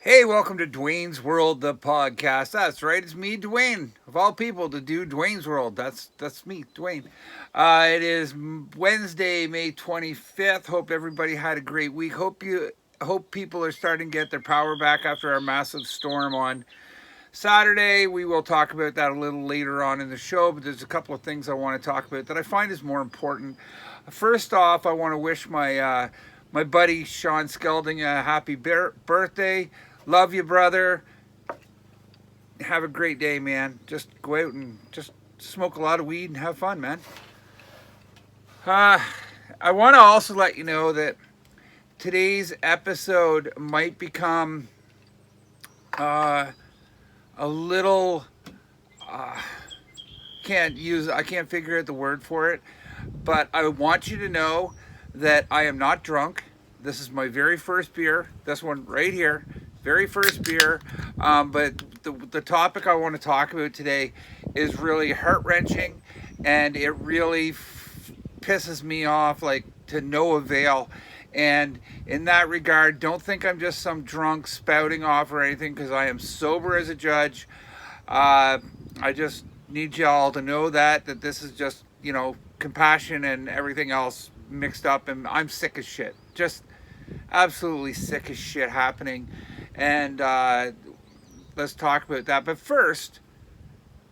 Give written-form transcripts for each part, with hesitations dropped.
Hey, welcome to Duane's World, the podcast. That's right, it's me, Duane, of all people, to do Duane's World. That's me, Duane. It is Wednesday, May 25th. Hope everybody had a great week. Hope people are starting to get their power back after our massive storm on Saturday. We will talk about that a little later on in the show, but there's a couple of things I want to talk about that I find is more important. First off, I want to wish my buddy Sean Skelding a happy birthday. Love you, brother. Have a great day, man. Just go out and just smoke a lot of weed and have fun, man. Uh, I want to also let you know that today's episode might become uh, a little. Uh, I can't figure out the word for it, but I want you to know that I am not drunk. This is my very first beer. This one right here, very first beer. But the topic I want to talk about today is really heart wrenching, and it really pisses me off like to no avail. And in that regard, don't think I'm just some drunk spouting off or anything, because I am sober as a judge. I just need y'all to know that this is just, compassion and everything else mixed up, and I'm sick as shit. Just absolutely sick as shit happening. And let's talk about that. But first,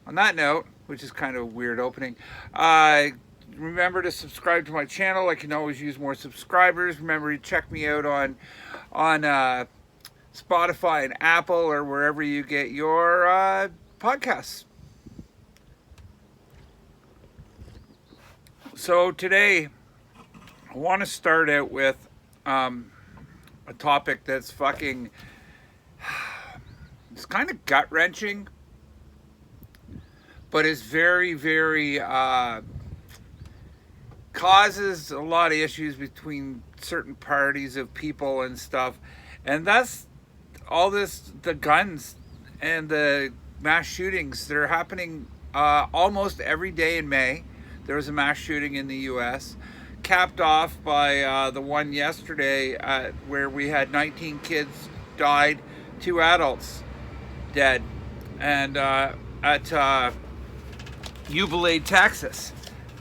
on that note, which is kind of a weird opening, remember to subscribe to my channel. I can always use more subscribers. Remember to check me out on Spotify and Apple or wherever you get your podcasts. So today, I want to start out with a topic that's fucking. It's kind of gut wrenching, but it's very, very causes a lot of issues between certain parties of people and stuff, and that's all the guns and the mass shootings that are happening almost every day in May. There was a mass shooting in the U.S., capped off by the one yesterday where we had 19 kids died, 2 adults dead, and at Uvalde, Texas.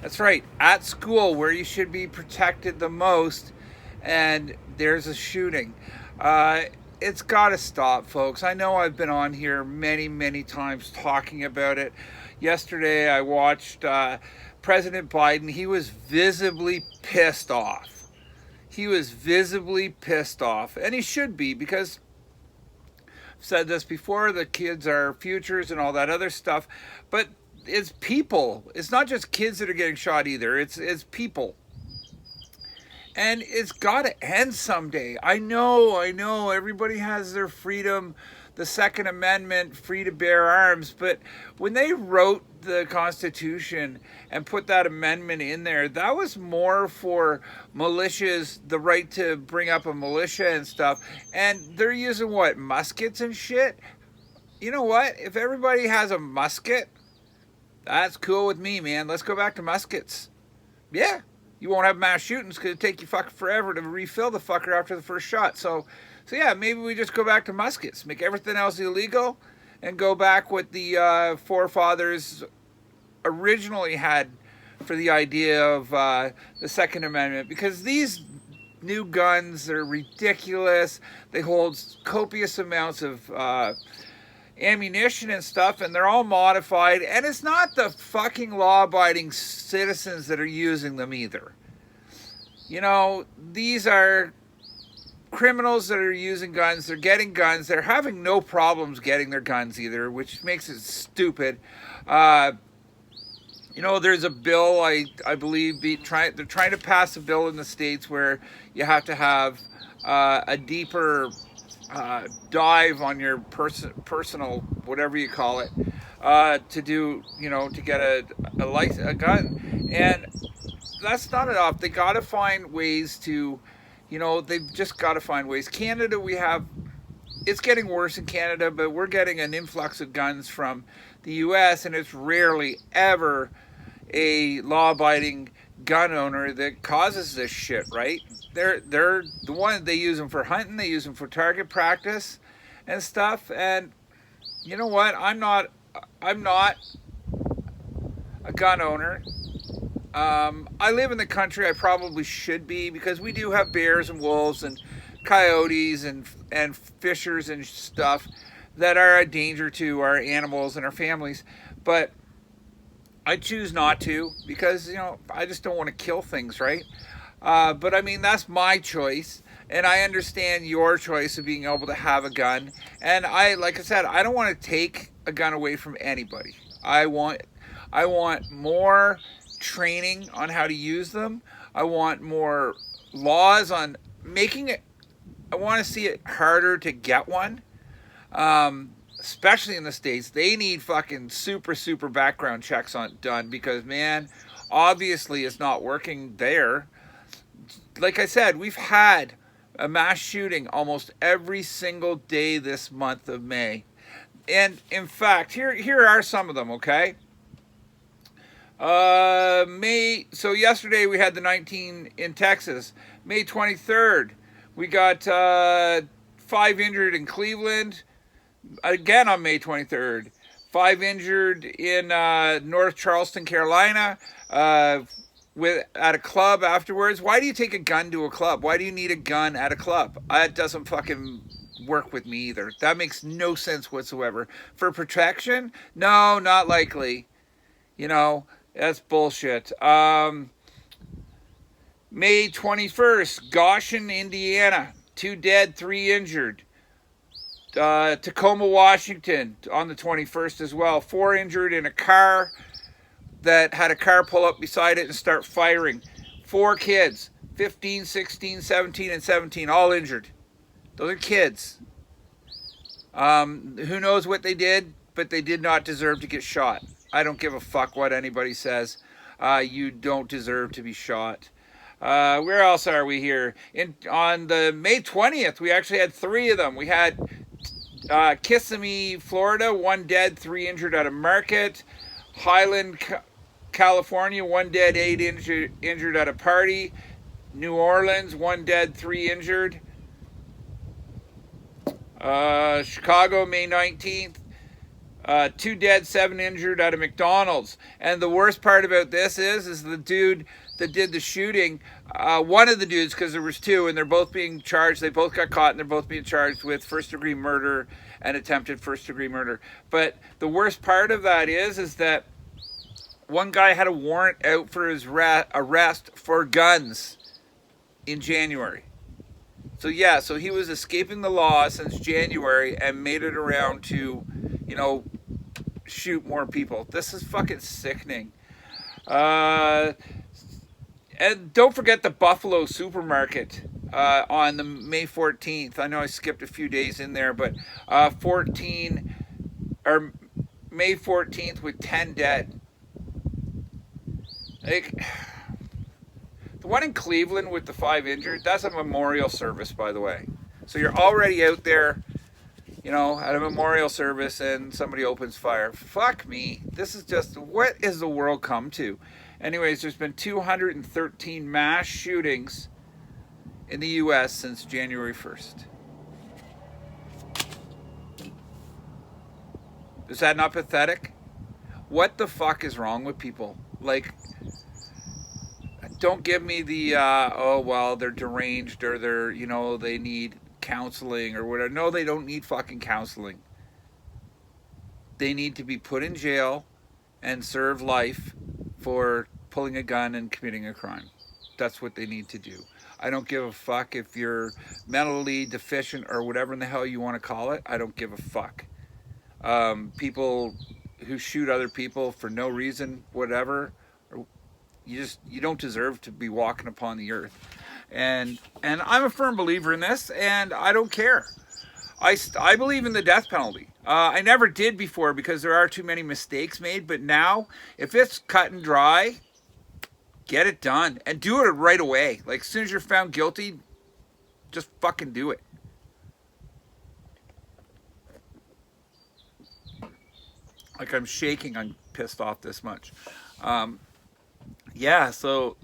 That's right, at school where you should be protected the most, and there's a shooting. It's got to stop, folks. I know I've been on here many, many times talking about it. Yesterday I watched President Biden. He was visibly pissed off. He was visibly pissed off, and he should be, because I've said this before, the kids are futures and all that other stuff, but it's people. It's not just kids that are getting shot either. It's people. And it's got to end someday. I know, everybody has their freedom, the Second Amendment, free to bear arms, but when they wrote the Constitution and put that amendment in there, that was more for militias, the right to bring up a militia and stuff. And they're using what, muskets and shit? You know what? If everybody has a musket, that's cool with me, man. Let's go back to muskets. Yeah, you won't have mass shootings because it'd take you fucking forever to refill the fucker after the first shot. So yeah, maybe we just go back to muskets, make everything else illegal, and go back what the forefathers originally had for the idea of the Second Amendment. Because these new guns are ridiculous. They hold copious amounts of ammunition and stuff, and they're all modified, and it's not the fucking law-abiding citizens that are using them either. These are criminals that are using guns. They're getting guns. They're having no problems getting their guns either, which makes it stupid. There's a bill, I believe, they're trying to pass a bill in the States where you have to have a deeper dive on your personal, whatever you call it, to do, to get a gun. And that's not enough. They got to find ways to, they've just got to find ways. Canada, it's getting worse in Canada, but we're getting an influx of guns from the U.S., and it's rarely ever a law-abiding gun owner that causes this shit, right? They're the one, they use them for hunting, they use them for target practice, and stuff. And you know what? I'm not a gun owner. I live in the country. I probably should be because we do have bears and wolves and coyotes and fishers and stuff that are a danger to our animals and our families. But I choose not to because I just don't want to kill things, right? But I mean that's my choice, and I understand your choice of being able to have a gun. And like I said, I don't want to take a gun away from anybody. I want more training on how to use them. I want more laws on making it. I want to see it harder to get one. Especially in the States, they need fucking super background checks done because man, obviously it's not working there. Like I said, we've had a mass shooting almost every single day this month of May. And in fact, here are some of them, okay? May so yesterday we had the 19 in Texas. May 23rd, we got 5 injured in Cleveland. Again on May 23rd, 5 injured in North Charleston, Carolina, at a club afterwards. Why do you take a gun to a club? Why do you need a gun at a club? That doesn't fucking work with me either. That makes no sense whatsoever. For protection? No, not likely. That's bullshit. May 21st, Goshen, Indiana. 2 dead, 3 injured. Tacoma, Washington on the 21st as well. 4 injured in a car that had a car pull up beside it and start firing. 4 kids, 15, 16, 17, and 17, all injured. Those are kids. Who knows what they did, but they did not deserve to get shot. I don't give a fuck what anybody says. You don't deserve to be shot. Where else are we here? On the May 20th, we actually had 3 of them. We had Kissimmee, Florida, 1 dead, 3 injured at a market. Highland, California, 1 dead, 8 injured at a party. New Orleans, 1 dead, 3 injured. Chicago, May 19th. 2 dead, 7 injured at a McDonald's. And the worst part about this is the dude that did the shooting, one of the dudes, because there was 2, and they're both being charged. They both got caught, and they're both being charged with first-degree murder and attempted first-degree murder. But the worst part of that is that one guy had a warrant out for his arrest for guns in January. So he was escaping the law since January and made it around to, shoot more people. This is fucking sickening. And don't forget the Buffalo supermarket on the May 14th. I know I skipped a few days in there, but May 14th with 10 dead. Like, the one in Cleveland with the 5 injured, that's a memorial service, by the way. So you're already out there, at a memorial service and somebody opens fire. Fuck me. This is just, what is the world come to? Anyways, there's been 213 mass shootings in the U.S. since January 1st. Is that not pathetic? What the fuck is wrong with people? Like, don't give me the, they're deranged or they need counseling or whatever. No, they don't need fucking counseling. They need to be put in jail and serve life for pulling a gun and committing a crime. That's what they need to do. I don't give a fuck if you're mentally deficient or whatever in the hell you want to call it. I don't give a fuck. People who shoot other people for no reason, whatever, you don't deserve to be walking upon the earth. And I'm a firm believer in this, and I don't care. I believe in the death penalty. I never did before because there are too many mistakes made, but now, if it's cut and dry, get it done. And do it right away. Like, as soon as you're found guilty, just fucking do it. Like, I'm shaking, I'm pissed off this much. So,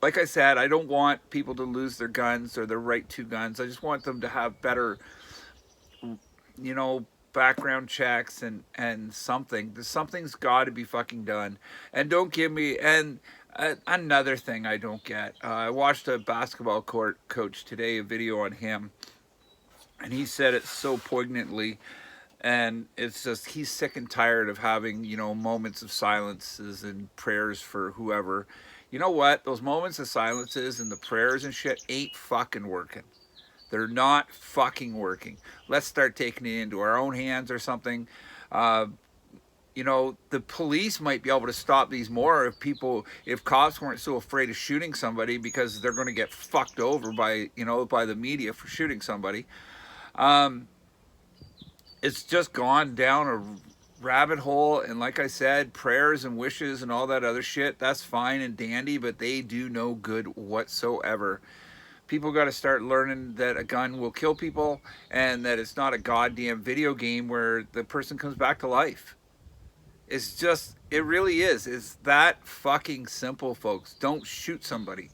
like I said, I don't want people to lose their guns or their right to guns. I just want them to have better you know, background checks and something's got to be fucking done. And don't give me another thing I don't get. I watched a basketball court coach today, a video on him, and he said it so poignantly. And it's just he's sick and tired of having, you know, moments of silences and prayers for whoever. You know what? Those moments of silences and the prayers and shit ain't fucking working. They're not fucking working. Let's start taking it into our own hands or something. Uh, you know, the police might be able to stop these more if cops weren't so afraid of shooting somebody because they're going to get fucked over by, you know, by the media for shooting somebody. Um, it's just gone down a rabbit hole, and like I said, prayers and wishes and all that other shit, that's fine and dandy, but they do no good whatsoever. People got to start learning that a gun will kill people and that it's not a goddamn video game where the person comes back to life. It's just, it really is. It's that fucking simple, folks. Don't shoot somebody.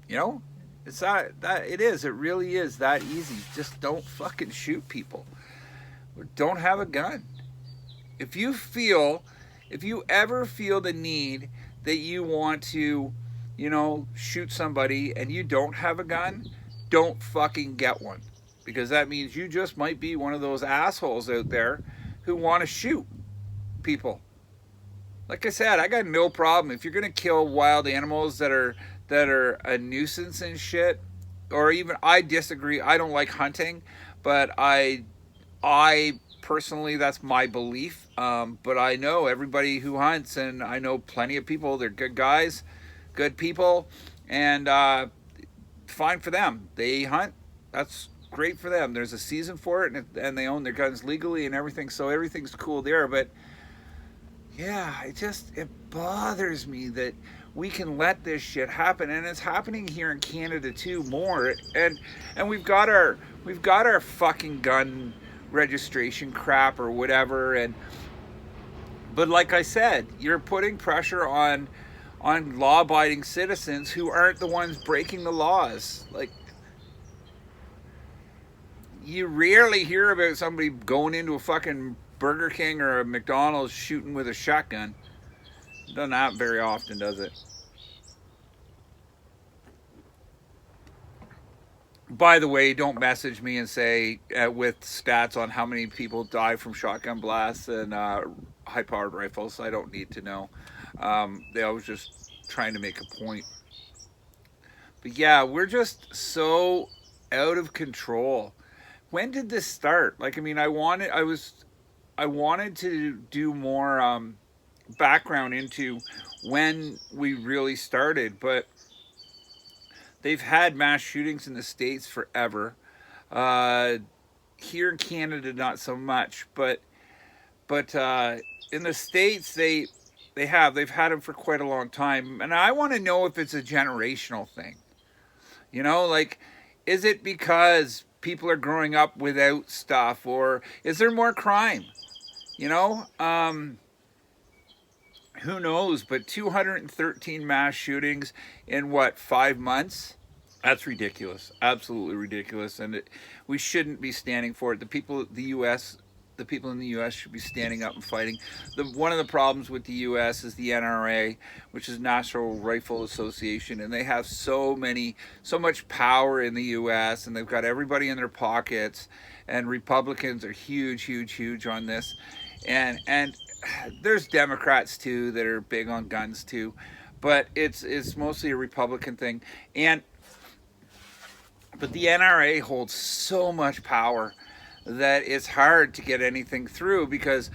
You know? It's that it is. It really is that easy. Just don't fucking shoot people. Don't have a gun. If you ever feel the need that you want to, you know, shoot somebody and you don't have a gun, don't fucking get one. Because that means you just might be one of those assholes out there who want to shoot people. Like I said, I got no problem if you're gonna kill wild animals that are a nuisance and shit. Or even, I disagree. I don't like hunting, but I personally, that's my belief. But I know everybody who hunts, and I know plenty of people. They're good guys, good people, and fine for them. They hunt. That's great for them. There's a season for it, and they own their guns legally and everything. So everything's cool there. But yeah, it bothers me that we can let this shit happen, and it's happening here in Canada too more. And we've got our fucking gun registration crap or whatever. And but like I said, you're putting pressure on law-abiding citizens who aren't the ones breaking the laws. Like, you rarely hear about somebody going into a fucking Burger King or a McDonald's shooting with a shotgun. Doesn't happen very often, does it? By the way, don't message me and say with stats on how many people die from shotgun blasts and high-powered rifles. I don't need to know. I was just trying to make a point. But yeah, we're just so out of control. When did this start? Like, I mean, I wanted to do more background into when we really started, but they've had mass shootings in the States forever. Uh, Here in Canada, not so much, but in the States, they've had them for quite a long time, and I want to know if it's a generational thing. You know, like, is it because people are growing up without stuff, or is there more crime? You know, who knows? But 213 mass shootings in what, 5 months? That's ridiculous, absolutely ridiculous, and we shouldn't be standing for it. The people in the U.S. should be standing up and fighting. One of the problems with the U.S. is the NRA, which is National Rifle Association, and they have so much power in the U.S. and they've got everybody in their pockets. And Republicans are huge, huge, huge on this, and there's Democrats too that are big on guns too, but it's mostly a Republican thing. But the NRA holds so much power that it's hard to get anything through because,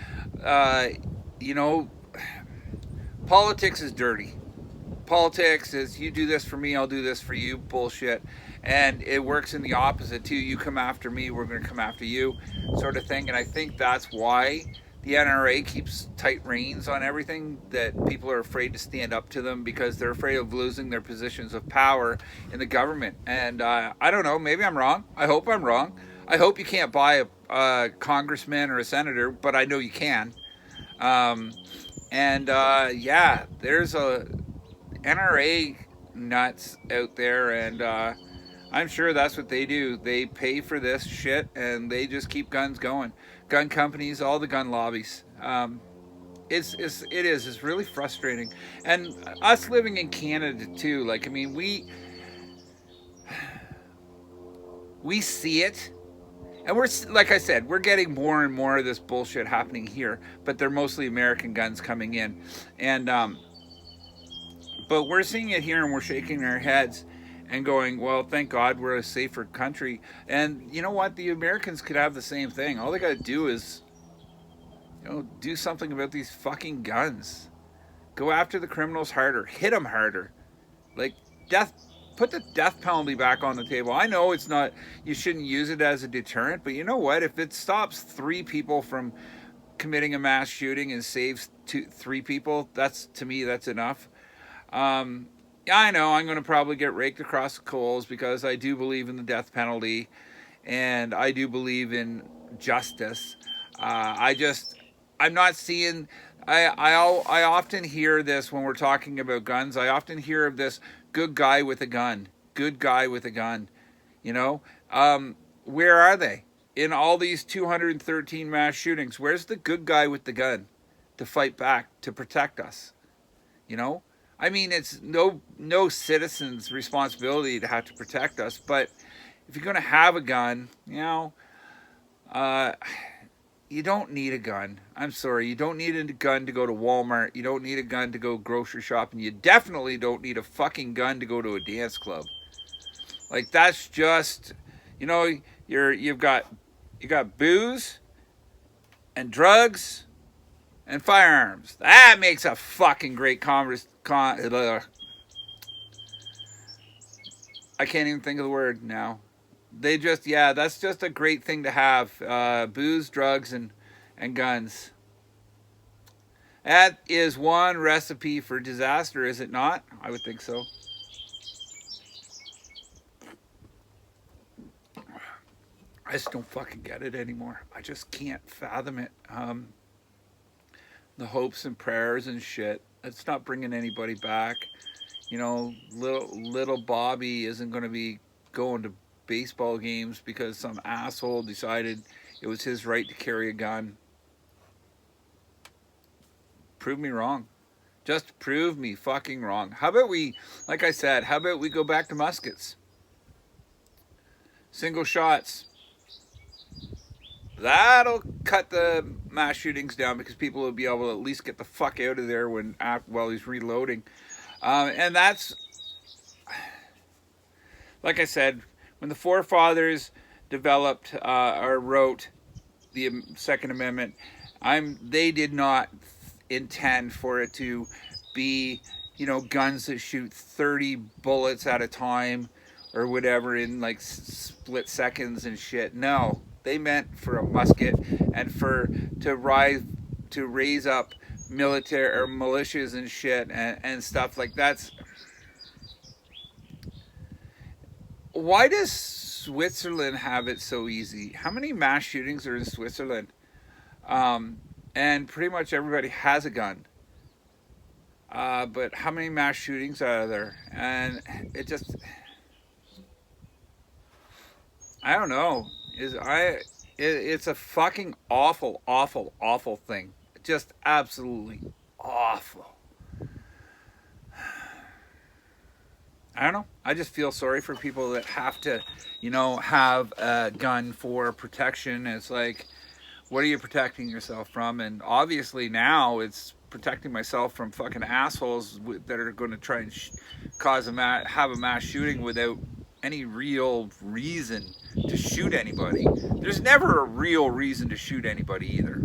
you know, politics is dirty. Politics is you do this for me, I'll do this for you bullshit. And it works in the opposite too. You come after me, we're going to come after you, sort of thing. And I think that's why the NRA keeps tight reins on everything, that people are afraid to stand up to them because they're afraid of losing their positions of power in the government. And I don't know, maybe I'm wrong. I hope I'm wrong. I hope you can't buy a congressman or a senator, but I know you can. Yeah, there's a NRA nuts out there, and I'm sure that's what they do. They pay for this shit and they just keep guns going. Gun companies, all the gun lobbies. It's really frustrating. And us living in Canada too. Like, I mean, we see it, and we're, like I said, we're getting more and more of this bullshit happening here. But they're mostly American guns coming in, and but we're seeing it here, and we're shaking our heads and going, well, thank God we're a safer country. And you know what? The Americans could have the same thing. All they got to do is, do something about these fucking guns. Go after the criminals harder. Hit them harder. Like, death. Put the death penalty back on the table. I know it's not. You shouldn't use it as a deterrent, but you know what? If it stops 3 people from committing a mass shooting and saves 3 people, to me, that's enough. Yeah, I know I'm going to probably get raked across the coals because I do believe in the death penalty, and I do believe in justice. I'm not seeing. I often hear this when we're talking about guns. I often hear of this good guy with a gun. Good guy with a gun. You know, where are they in all these 213 mass shootings? Where's the good guy with the gun to fight back, to protect us? You know, I mean, it's no citizen's responsibility to have to protect us, but if you're going to have a gun, you don't need a gun. I'm sorry, you don't need a gun to go to Walmart. You don't need a gun to go grocery shopping. You definitely don't need a fucking gun to go to a dance club. Like, that's just, you've got booze and drugs and firearms. That makes a fucking great I can't even think of the word now. That's just a great thing to have. Booze, drugs, and guns. That is one recipe for disaster, is it not? I would think so. I just don't fucking get it anymore. I just can't fathom it. The hopes and prayers and shit. It's not bringing anybody back. Little Bobby isn't going to be going to baseball games because some asshole decided it was his right to carry a gun. Prove me wrong. Just prove me fucking wrong. How about we go back to muskets? Single shots. That'll cut the mass shootings down because people will be able to at least get the fuck out of there while he's reloading. And that's, like I said, when the forefathers developed or wrote the Second Amendment, they did not intend for it to be, guns that shoot 30 bullets at a time or whatever in like split seconds and shit. No, they meant for a musket and to raise up military or militias and shit and stuff like that. Why does Switzerland have it so easy? How many mass shootings are in Switzerland? And pretty much everybody has a gun. But how many mass shootings are there? And it just, I don't know. It's a fucking awful, awful, awful thing. Just absolutely awful. I don't know. I just feel sorry for people that have to, have a gun for protection. It's like, what are you protecting yourself from? And obviously now it's protecting myself from fucking assholes that are going to try and have a mass shooting without any real reason to shoot anybody. There's never a real reason to shoot anybody either.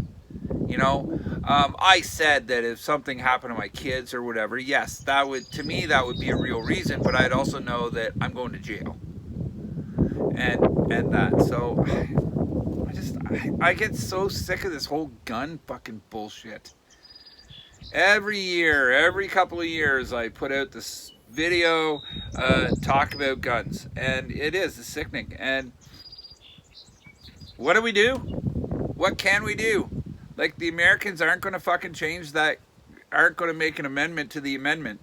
I said that if something happened to my kids or whatever, yes, that would be a real reason, but I'd also know that I'm going to jail. And that. So I get so sick of this whole gun fucking bullshit. Every couple of years, I put out this video, talk about guns, and it's sickening. And what do we do? What can we do? Like, the Americans aren't going to fucking change that, aren't going to make an amendment to the amendment.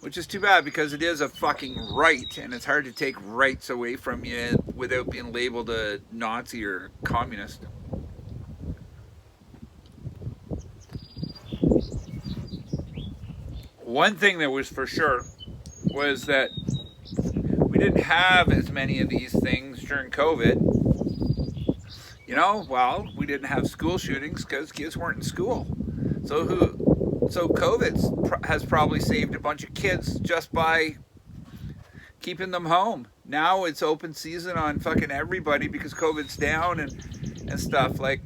which is too bad because it is a fucking right, and it's hard to take rights away from you without being labeled a Nazi or communist. One thing that was for sure was that we didn't have as many of these things during COVID. Well, we didn't have school shootings because kids weren't in school. So COVID has probably saved a bunch of kids just by keeping them home. Now it's open season on fucking everybody because COVID's down and stuff. Like,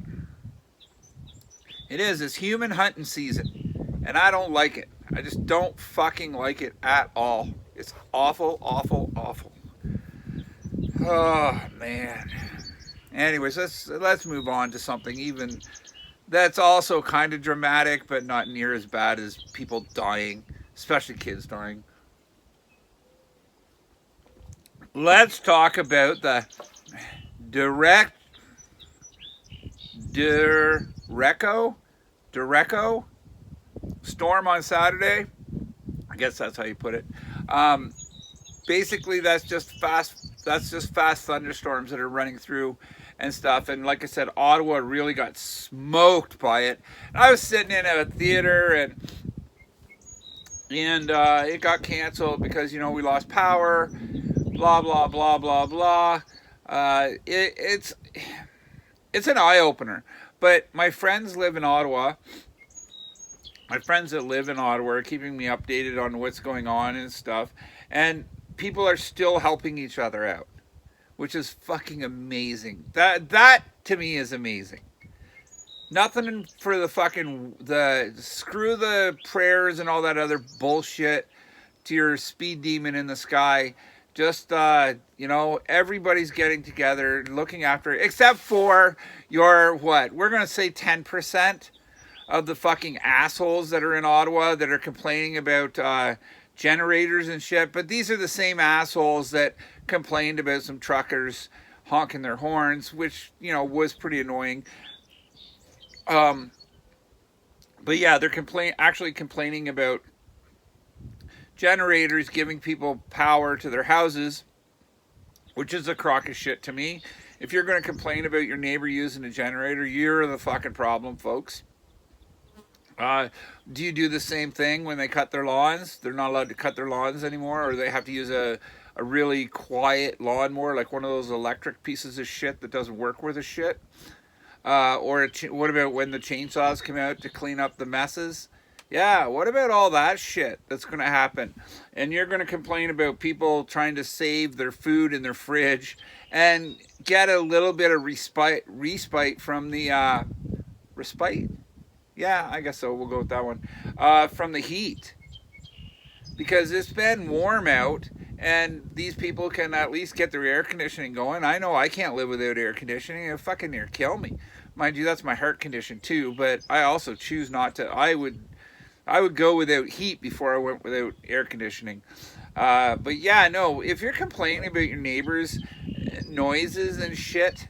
it is. It's human hunting season. And I don't like it. I just don't fucking like it at all. It's awful, awful, awful. Oh, man. Anyways, let's move on to something even that's also kind of dramatic, but not near as bad as people dying, especially kids dying. Let's talk about the Derecho Storm on Saturday. I guess that's how you put it. Basically, that's just fast thunderstorms that are running through and stuff. And like I said, Ottawa really got smoked by it. And I was sitting in a theater and it got canceled because we lost power. Blah blah blah blah blah. It's an eye opener. But my friends live in Ottawa. My friends that live in Ottawa are keeping me updated on what's going on and stuff. And people are still helping each other out, which is fucking amazing. That to me is amazing. Nothing for the screw the prayers and all that other bullshit to your speed demon in the sky. Just everybody's getting together, looking after it, except for your we're gonna say 10% of the fucking assholes that are in Ottawa that are complaining about generators and shit. But these are the same assholes that complained about some truckers honking their horns, which was pretty annoying. But yeah, they're actually complaining about generators giving people power to their houses, which is a crock of shit to me. If you're going to complain about your neighbor using a generator, you're the fucking problem, folks. Do you do the same thing when they cut their lawns? They're not allowed to cut their lawns anymore, or they have to use a really quiet lawnmower, like one of those electric pieces of shit that doesn't work worth a shit. What about when the chainsaws come out to clean up the messes? Yeah, what about all that shit that's going to happen? And you're going to complain about people trying to save their food in their fridge and get a little bit of respite from the respite? Yeah, I guess so. We'll go with that one. From the heat. Because it's been warm out and these people can at least get their air conditioning going. I know I can't live without air conditioning. It'll fucking near kill me. Mind you, that's my heart condition too, but I also choose not to. I would go without heat before I went without air conditioning. But yeah, no, if you're complaining about your neighbors' noises and shit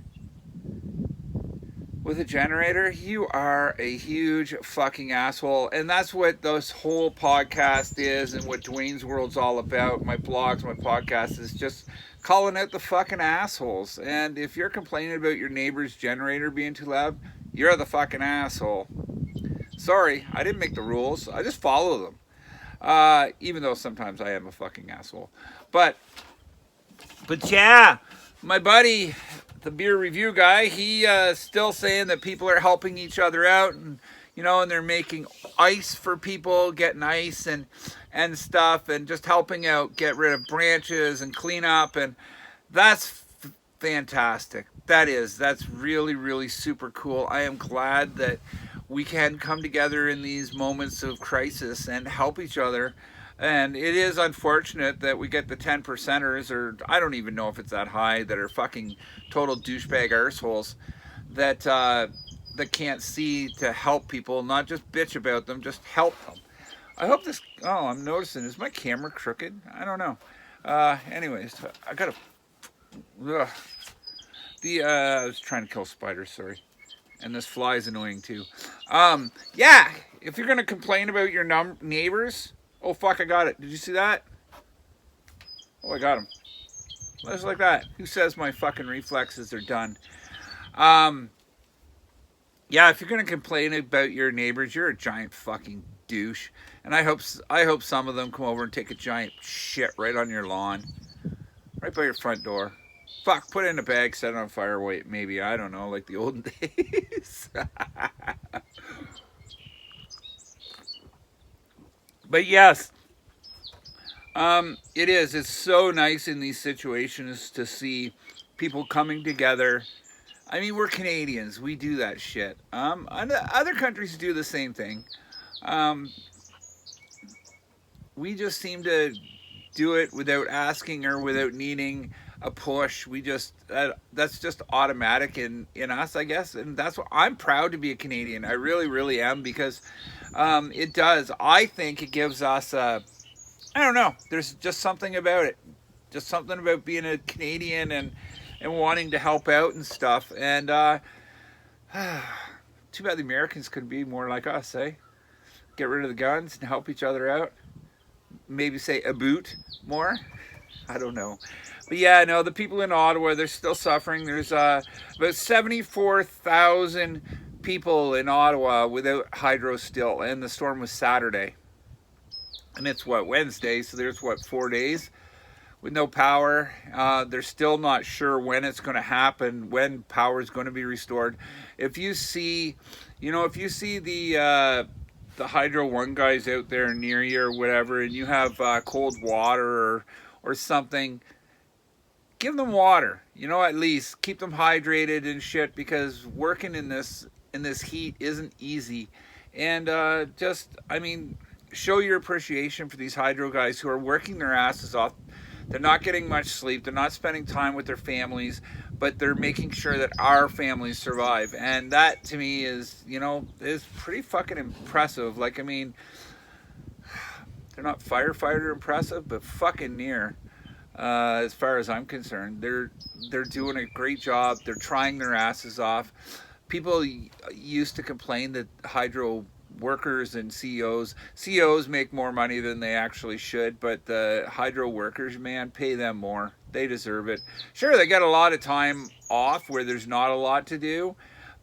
with a generator, you are a huge fucking asshole. And that's what this whole podcast is and what Duane's World's all about. My blogs, my podcast is just calling out the fucking assholes. And if you're complaining about your neighbor's generator being too loud, you're the fucking asshole. Sorry, I didn't make the rules. I just follow them. Even though sometimes I am a fucking asshole. But yeah, my buddy, the beer review guy, he still saying that people are helping each other out and and they're making ice for people, getting ice and stuff, and just helping out, get rid of branches and clean up, and that's fantastic. That's really, really super cool. I am glad that we can come together in these moments of crisis and help each other. And it is unfortunate that we get the 10%ers, or I don't even know if it's that high, that are fucking total douchebag arseholes that can't see to help people, not just bitch about them, just help them. I hope this. Oh, I'm noticing. Is my camera crooked? I don't know. Anyways, I gotta. Ugh. I was trying to kill spiders. Sorry. And this fly is annoying too. Yeah, if you're gonna complain about your neighbors Oh, fuck, I got it. Did you see that? Oh, I got him. Just like that. Who says my fucking reflexes are done? Um, yeah, if you're gonna complain about your neighbors, you're a giant fucking douche. And I hope some of them come over and take a giant shit right on your lawn, right by your front door. Fuck, put it in a bag, set it on fire, wait, maybe, I don't know, like the olden days. But yes, it is. It's so nice in these situations to see people coming together. I mean, we're Canadians. We do that shit. Other countries do the same thing. Um, we just seem to do it without asking or without needing a push. We just that's just automatic in us, I guess, and that's what I'm proud to be a Canadian. I really, really am because it does. I think it gives us. I don't know. There's just something about it. Just something about being a Canadian and wanting to help out and stuff. And too bad the Americans couldn't be more like us, eh? Get rid of the guns and help each other out. Maybe say a boot more. I don't know. But yeah, no, the people in Ottawa, they're still suffering. There's about 74,000 people in Ottawa without hydro still. And the storm was Saturday. And it's what, Wednesday, so there's what, 4 days with no power. They're still not sure when it's going to happen, when power is going to be restored. If you see, if you see the Hydro One guys out there near you or whatever, and you have cold water or something, give them water. At least keep them hydrated and shit, because working in this heat isn't easy. And show your appreciation for these hydro guys who are working their asses off. They're not getting much sleep. They're not spending time with their families, but they're making sure that our families survive. And that to me is pretty fucking impressive. Like, I mean, they're not firefighter impressive, but fucking near. As far as I'm concerned, they're doing a great job. They're trying their asses off. People used to complain that hydro workers and CEOs make more money than they actually should, but the hydro workers, man, pay them more. They deserve it. Sure, they got a lot of time off where there's not a lot to do,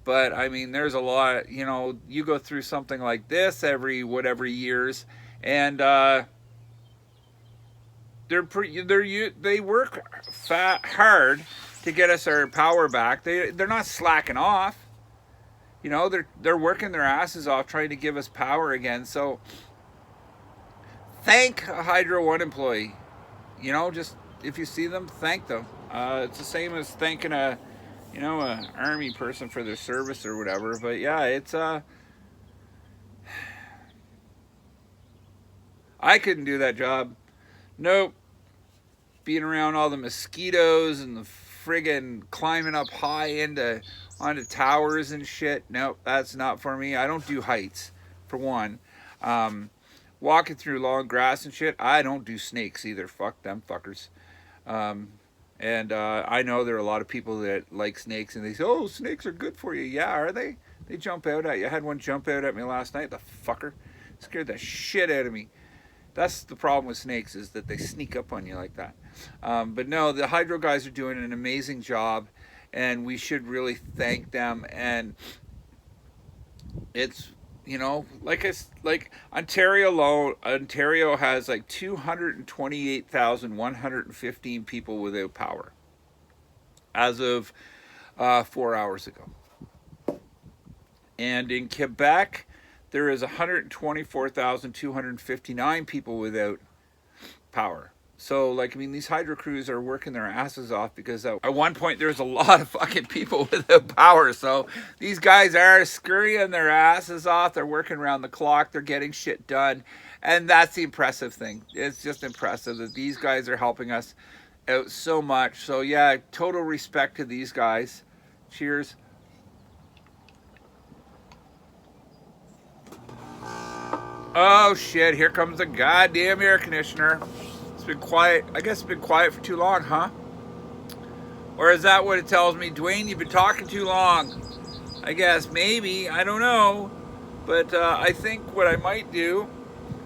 but I mean, there's a lot. You go through something like this every whatever years, and they work hard to get us our power back. They're not slacking off. They're working their asses off trying to give us power again. So thank a Hydro One employee. Just if you see them, thank them. It's the same as thanking a army person for their service or whatever. But yeah, it's I couldn't do that job. Nope. Being around all the mosquitoes and the friggin' climbing up high onto towers and shit. Nope, that's not for me. I don't do heights, for one. Walking through long grass and shit, I don't do snakes either. Fuck them fuckers. I know there are a lot of people that like snakes, and they say, oh, snakes are good for you. Yeah, are they? They jump out at you. I had one jump out at me last night. The fucker scared the shit out of me. That's the problem with snakes, is that they sneak up on you like that. But no, the hydro guys are doing an amazing job, and we should really thank them. And it's like Ontario has like 228,115 people without power as of 4 hours ago. And in Quebec, there is 124,259 people without power. So, these hydro crews are working their asses off, because at one point there was a lot of fucking people without power. So these guys are scurrying their asses off. They're working around the clock. They're getting shit done. And that's the impressive thing. It's just impressive that these guys are helping us out so much. So yeah, total respect to these guys. Cheers. Oh shit, here comes the goddamn air conditioner. It's been quiet. I guess it's been quiet for too long, huh? Or is that what it tells me? Duane, you've been talking too long. I guess, maybe, I don't know. But I think what I might do,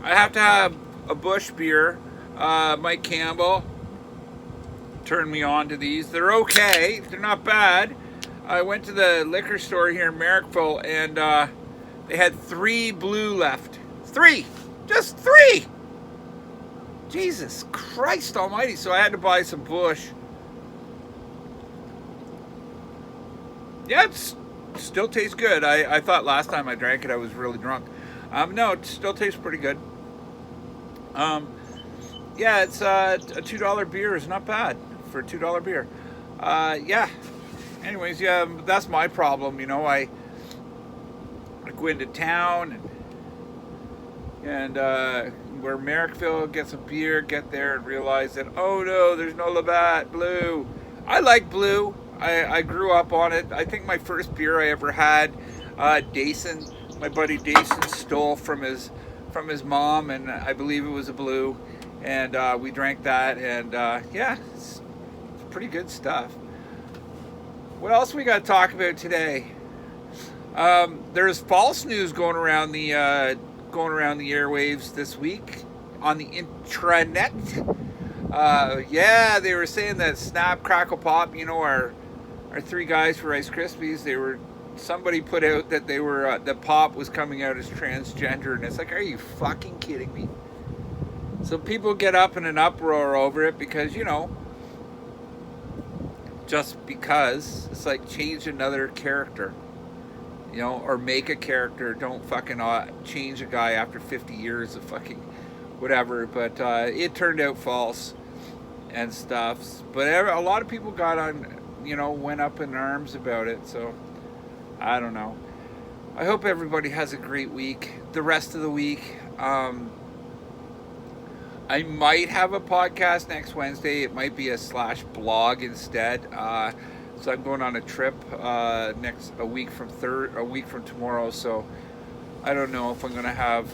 I have to have a Bush beer. Mike Campbell turned me on to these. They're okay. They're not bad. I went to the liquor store here in Merrickville, and they had 3 blue left. 3! Just 3! Jesus Christ almighty. So I had to buy some Bush. Yeah, it still tastes good. I thought last time I drank it I was really drunk. No, it still tastes pretty good. Yeah, it's a $2 beer is not bad for a $2 beer. Yeah. Anyways, yeah, that's my problem. You know, I go into town and where Merrickville, get some beer, get there and realize that, oh no, there's no Labatt Blue. I like Blue. I grew up on it. I think my first beer I ever had, Dason, my buddy Dason stole from his mom, and I believe it was a Blue, and we drank that, and yeah, it's pretty good stuff. What else we got to talk about today? There's false news going around the airwaves this week on the intranet. Yeah, they were saying that Snap, Crackle, Pop, you know, our 3 guys for Rice Krispies, somebody put out that they were that Pop was coming out as transgender, and it's like, are you fucking kidding me? So people get up in an uproar over it because, you know, just because it's like, change another character, you know, or make a character. Don't fucking change a guy after 50 years of fucking whatever. But it turned out false and stuff. But a lot of people got on, you know, went up in arms about it. So I don't know. I hope everybody has a great week. The rest of the week, I might have a podcast next Wednesday. It might be a /blog instead. So I'm going on a trip a week from tomorrow. So I don't know if I'm going to have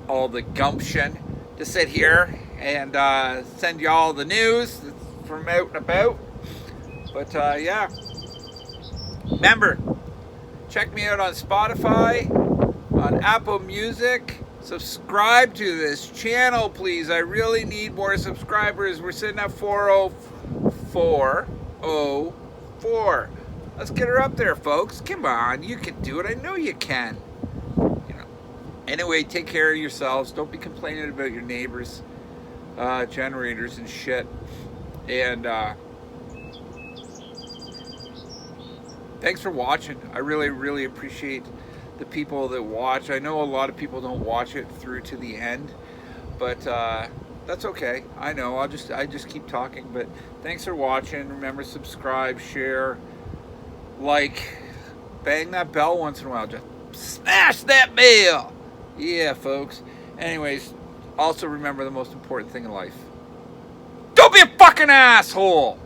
all the gumption to sit here and send you all the news from out and about. But yeah, remember, check me out on Spotify, on Apple Music. Subscribe to this channel, please. I really need more subscribers. We're sitting at 404. Let's get her up there, folks. Come on, you can do it. I know you can. You know. Anyway, take care of yourselves. Don't be complaining about your neighbors' generators and shit. And thanks for watching. I really, really appreciate the people that watch. I know a lot of people don't watch it through to the end, but that's okay. I know. I just keep talking. But thanks for watching. Remember, subscribe, share, like, bang that bell once in a while. Just smash that bell. Yeah, folks. Anyways, also remember the most important thing in life. Don't be a fucking asshole.